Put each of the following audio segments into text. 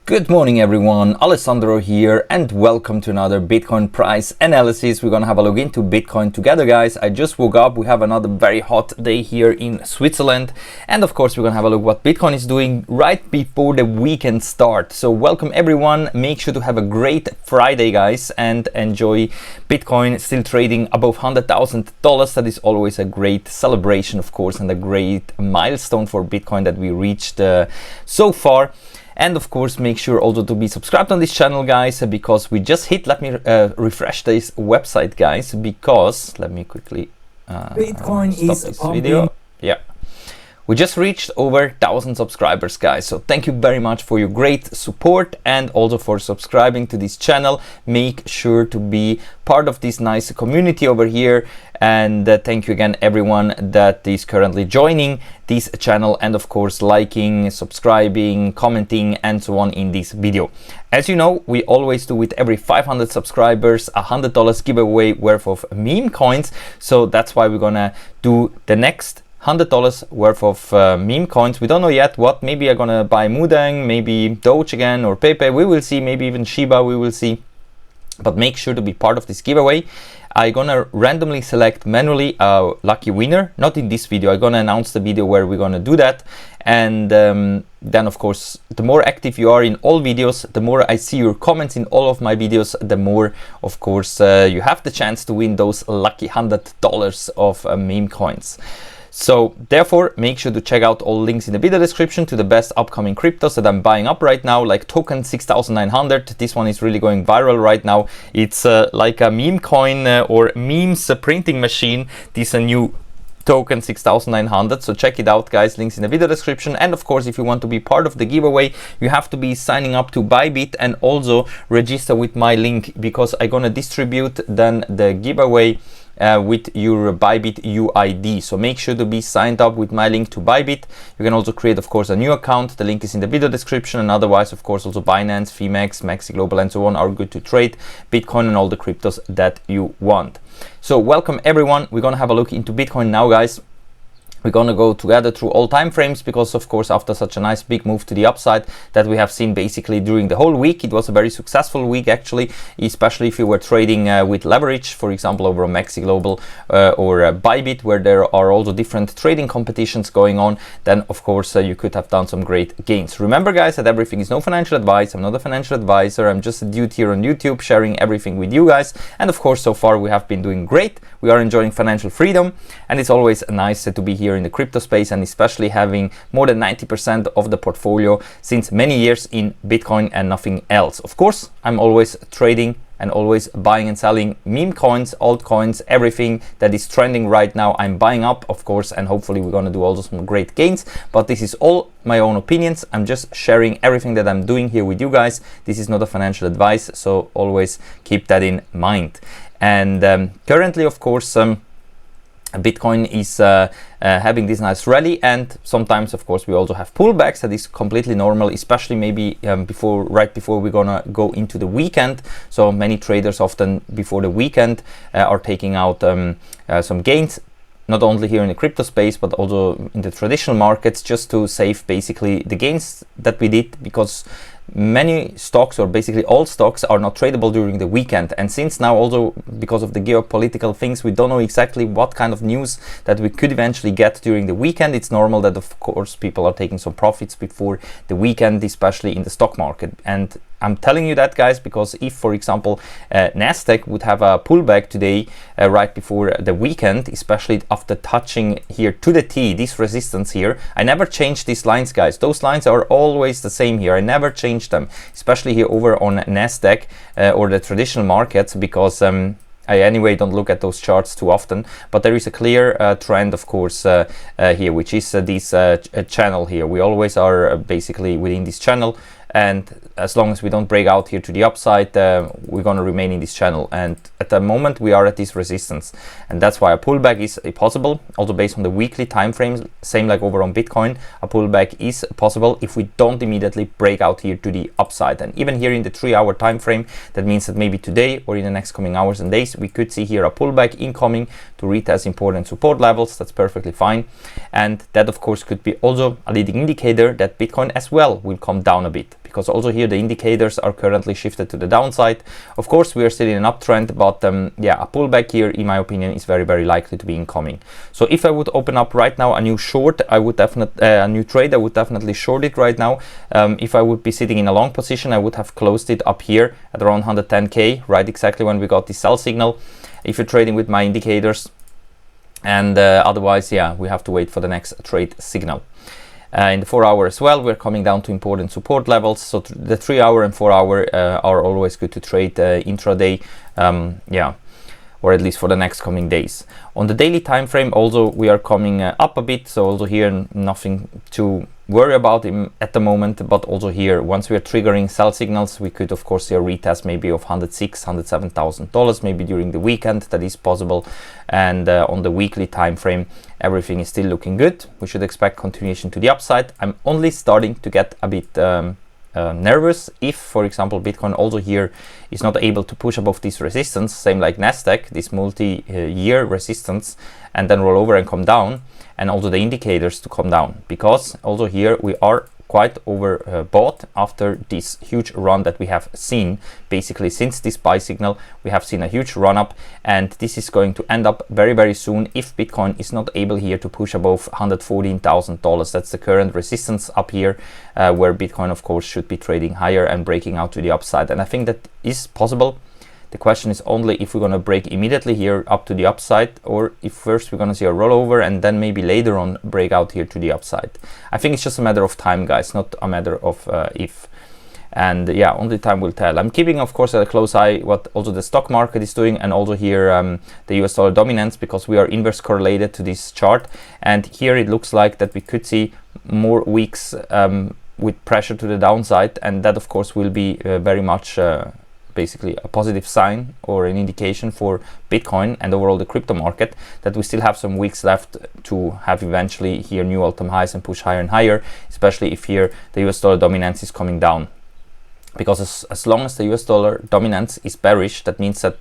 Good morning everyone, Alessandro here and welcome to another Bitcoin price analysis. We're gonna have a look into Bitcoin together, guys. I just woke up, we have another very hot day here in Switzerland, and of course we're gonna have a look what Bitcoin is doing right before the weekend start. So welcome everyone, make sure to have a great Friday, guys, and enjoy Bitcoin still trading above $100,000. That is always a great celebration, of course, and a great milestone for Bitcoin that we reached so far. And of course, make sure also to be subscribed on this channel, guys, because we just hit, let me refresh this website, guys, because let me quickly Bitcoin stop is this pumping. video. Yeah, we just reached over 1,000 subscribers, guys, so thank you very much for your great support and also for subscribing to this channel. Make sure to be part of this nice community over here, and thank you again everyone that is currently joining this channel, and of course liking, subscribing, commenting and so on in this video. As you know, we always do with every 500 subscribers $100 giveaway worth of meme coins, so that's why we're gonna do the next $100 worth of meme coins. We don't know yet what. Maybe I'm gonna buy Mudang, maybe Doge again, or Pepe. We will see. Maybe even Shiba. We will see. But make sure to be part of this giveaway. I'm gonna randomly select manually a lucky winner. Not in this video. I'm gonna announce the video where we're gonna do that. And then of course, the more active you are in all videos, the more I see your comments in all of my videos, the more of course you have the chance to win those lucky $100 of meme coins. So therefore, make sure to check out all links in the video description to the best upcoming cryptos that I'm buying up right now, like token 6900. This one is really going viral right now. It's like a meme coin or memes printing machine. This is a new token 6900, so check it out, guys. Links in the video description. And of course, if you want to be part of the giveaway, you have to be signing up to Bybit and also register with my link, because I'm gonna distribute then the giveaway with your Bybit UID. So make sure to be signed up with my link to Bybit. You can also create, of course, a new account. The link is in the video description, and otherwise, of course, also Binance, Phemex, Maxi Global and so on are good to trade Bitcoin and all the cryptos that you want. So welcome everyone. We're gonna have a look into Bitcoin now, guys. We're gonna go together through all time frames, because of course after such a nice big move to the upside that we have seen basically during the whole week, it was a very successful week actually, especially if you were trading with leverage, for example over on Maxi Global or Bybit, where there are also different trading competitions going on. Then of course you could have done some great gains. Remember, guys, that everything is no financial advice. I'm not a financial advisor. I'm just a dude here on YouTube sharing everything with you guys. And of course, so far we have been doing great. We are enjoying financial freedom, and it's always nice to be here in the crypto space, and especially having more than 90% of the portfolio since many years in Bitcoin and nothing else. Of course, I'm always trading and always buying and selling meme coins, altcoins, everything that is trending right now I'm buying up, of course, and hopefully we're gonna do also some great gains. But this is all my own opinions. I'm just sharing everything that I'm doing here with you guys. This is not a financial advice, so always keep that in mind. And currently, of course, Bitcoin is having this nice rally, and sometimes of course we also have pullbacks. That is completely normal, especially maybe right before we're gonna go into the weekend. So many traders often before the weekend are taking out some gains, not only here in the crypto space but also in the traditional markets, just to save basically the gains that we did, because many stocks, or basically all stocks, are not tradable during the weekend. And since now also because of the geopolitical things, we don't know exactly what kind of news that we could eventually get during the weekend. It's normal that of course people are taking some profits before the weekend, especially in the stock market. And I'm telling you that, guys, because if, for example, Nasdaq would have a pullback today right before the weekend, especially after touching here to the T, this resistance here, I never changed these lines, guys. Those lines are always the same here. I never changed them, especially here over on Nasdaq or the traditional markets, because I anyway don't look at those charts too often. But there is a clear trend, of course, here, which is this channel here. We always are basically within this channel, and as long as we don't break out here to the upside, we're going to remain in this channel. And at the moment we are at this resistance, and that's why a pullback is possible, also based on the weekly time frames. Same like over on Bitcoin, a pullback is possible if we don't immediately break out here to the upside. And even here in the 3-hour time frame, that means that maybe today or in the next coming hours and days we could see here a pullback incoming to retest important support levels. That's perfectly fine, and that of course could be also a leading indicator that Bitcoin as well will come down a bit, because also here the indicators are currently shifted to the downside. Of course we are still in an uptrend, but yeah, a pullback here in my opinion is very likely to be incoming. So if I would open up right now a new short, I would definitely a new trade, I would definitely short it right now. If I would be sitting in a long position, I would have closed it up here at around 110k, right exactly when we got the sell signal, if you're trading with my indicators. And otherwise, yeah, we have to wait for the next trade signal. In the 4 hour as well, we're coming down to important support levels. So the 3 hour and 4 hour are always good to trade intraday, yeah, or at least for the next coming days. On the daily time frame, also we are coming up a bit. So also here, nothing to worry about at the moment, but also here, once we are triggering sell signals, we could of course see a retest maybe of $106,000-$107,000 maybe during the weekend. That is possible. And on the weekly time frame, everything is still looking good. We should expect continuation to the upside. I'm only starting to get a bit nervous if, for example, Bitcoin also here is not able to push above this resistance, same like Nasdaq, this multi-year resistance, and then roll over and come down, and also the indicators to come down, because also here we are quite overbought after this huge run that we have seen. Basically since this buy signal we have seen a huge run up, and this is going to end up very soon if Bitcoin is not able here to push above $114,000. That's the current resistance up here, where Bitcoin of course should be trading higher and breaking out to the upside, and I think that is possible. The question is only if we're going to break immediately here up to the upside, or if first we're going to see a rollover and then maybe later on break out here to the upside. I think it's just a matter of time, guys, not a matter of if. And yeah, only time will tell. I'm keeping, of course, a close eye what also the stock market is doing, and also here the US dollar dominance, because we are inverse correlated to this chart. And here it looks like that we could see more weeks with pressure to the downside, and that of course will be very much basically a positive sign or an indication for Bitcoin and overall the crypto market, that we still have some weeks left to have eventually here new all-time highs and push higher and higher, especially if here the US dollar dominance is coming down. Because as long as the US dollar dominance is bearish, that means that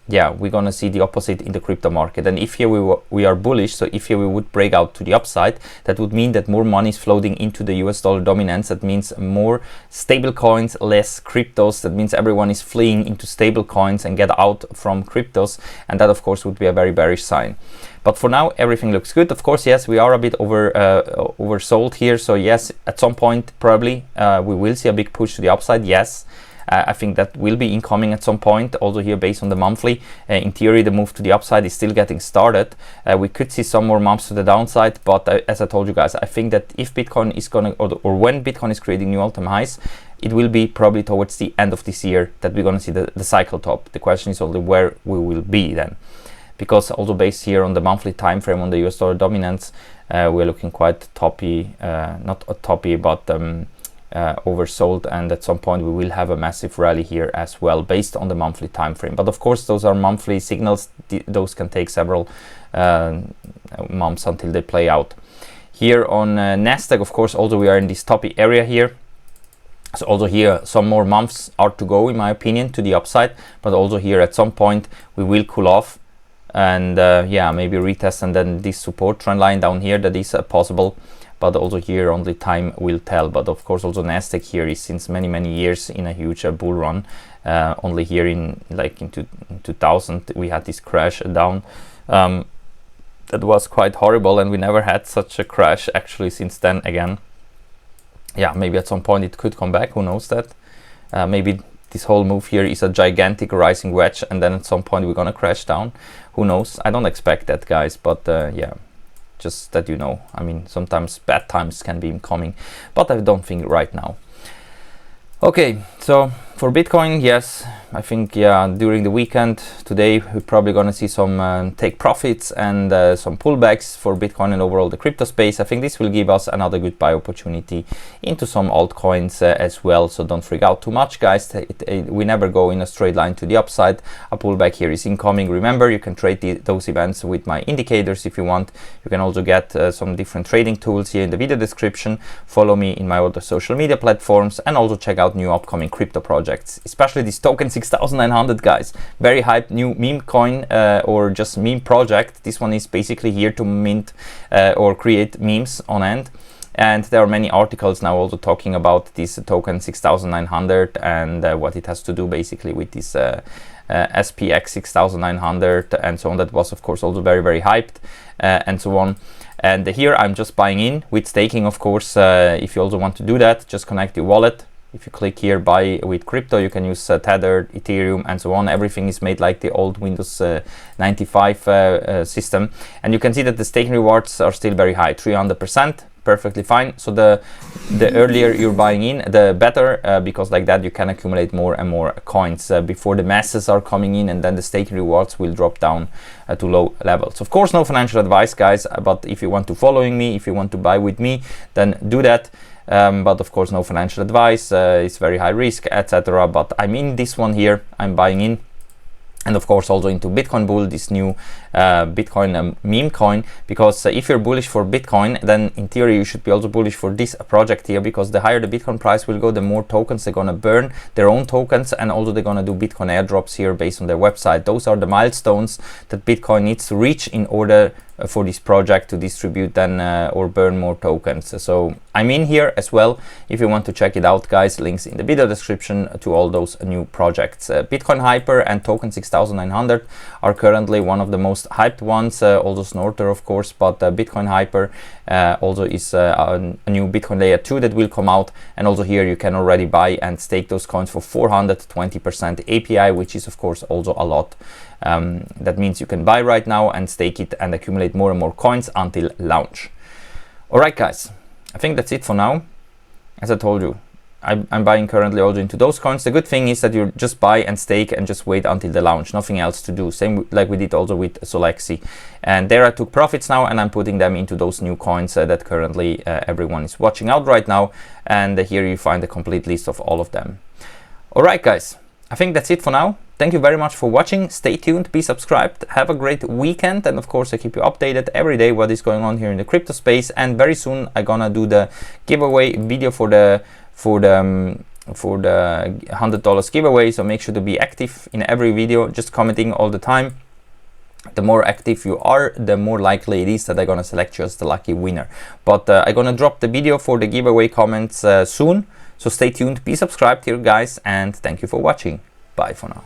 yeah, we're gonna see the opposite in the crypto market. And if here we are bullish, so if here we would break out to the upside, that would mean that more money is floating into the US dollar dominance. That means more stable coins, less cryptos. That means everyone is fleeing into stable coins and get out from cryptos, and that of course would be a very bearish sign. But for now, everything looks good. Of course, yes, we are a bit oversold here. So yes, at some point, probably we will see a big push to the upside. Yes, I think that will be incoming at some point. Also here, based on the monthly, in theory, the move to the upside is still getting started. We could see some more bumps to the downside. But as I told you guys, I think that if Bitcoin is gonna, or when Bitcoin is creating new all-time highs, it will be probably towards the end of this year that we're gonna see the cycle top. The question is only where we will be then. Because also based here on the monthly time frame on the US dollar dominance, we're looking quite toppy, not toppy, but oversold, and at some point we will have a massive rally here as well based on the monthly time frame. But of course those are monthly signals, those can take several months until they play out. Here on Nasdaq, of course, also we are in this toppy area here. So also here some more months are to go in my opinion to the upside, but also here at some point we will cool off and yeah, maybe retest, and then this support trend line down here, that is possible. But also here only time will tell. But of course also Nasdaq here is since many years in a huge bull run. Only here in 2000 we had this crash down that was quite horrible, and we never had such a crash actually since then again. Yeah, maybe at some point it could come back, who knows that. Maybe this whole move here is a gigantic rising wedge, and then at some point we're gonna crash down, who knows. I don't expect that, guys, but yeah, just that you know. I mean, sometimes bad times can be coming, but I don't think right now. Okay, so for Bitcoin, yes, I think, yeah, during the weekend today we're probably gonna see some take profits and some pullbacks for Bitcoin and overall the crypto space. I think this will give us another good buy opportunity into some altcoins as well. So don't freak out too much, guys. We never go in a straight line to the upside. A pullback here is incoming. Remember, you can trade those events with my indicators if you want. You can also get some different trading tools here in the video description. Follow me in my other social media platforms, and also check out new upcoming crypto projects. projects, especially this token 6900, guys. Very hyped new meme coin or just meme project. This one is basically here to mint or create memes on end. And there are many articles now also talking about this token 6900 and what it has to do basically with this SPX 6900 and so on. That was of course also very, very hyped and so on. And here I'm just buying in with staking, of course. If you also want to do that, just connect your wallet. If you click here, buy with crypto, you can use Tether, Ethereum, and so on. Everything is made like the old Windows 95 system. And you can see that the staking rewards are still very high, 300%. Perfectly fine. So the earlier you're buying in, the better, because like that you can accumulate more and more coins before the masses are coming in, and then the staking rewards will drop down to low levels. Of course, no financial advice, guys, but if you want to following me, if you want to buy with me, then do that. But of course, no financial advice. It's very high risk, etc. But I'm in this one here. I'm buying in. And of course also into Bitcoin Bull, this new Bitcoin meme coin, because if you're bullish for Bitcoin, then in theory you should be also bullish for this project here, because the higher the Bitcoin price will go, the more tokens they're gonna burn, their own tokens, and also they're gonna do Bitcoin airdrops here based on their website. Those are the milestones that Bitcoin needs to reach in order for this project to distribute then or burn more tokens. So I'm in here as well. If you want to check it out, guys, links in the video description to all those new projects. Bitcoin Hyper and Token 6900 are currently one of the most hyped ones, also Snorter of course, but Bitcoin Hyper also is a new Bitcoin layer 2 that will come out, and also here you can already buy and stake those coins for 420% API, which is of course also a lot. That means you can buy right now and stake it and accumulate more and more coins until launch. Alright, guys, I think that's it for now. As I told you, I'm buying currently also into those coins. The good thing is that you just buy and stake and just wait until the launch, nothing else to do. Same like we did also with Solexi. And there I took profits now, and I'm putting them into those new coins that currently everyone is watching out right now. And here you find the complete list of all of them. Alright, guys, I think that's it for now. Thank you very much for watching. Stay tuned, be subscribed, have a great weekend, and of course I keep you updated every day what is going on here in the crypto space. And very soon I'm gonna do the giveaway video for the $100 giveaway. So make sure to be active in every video, just commenting all the time. The more active you are, the more likely it is that I'm gonna select you as the lucky winner. But I'm gonna drop the video for the giveaway comments soon. So stay tuned, be subscribed here, guys, and thank you for watching. Bye for now.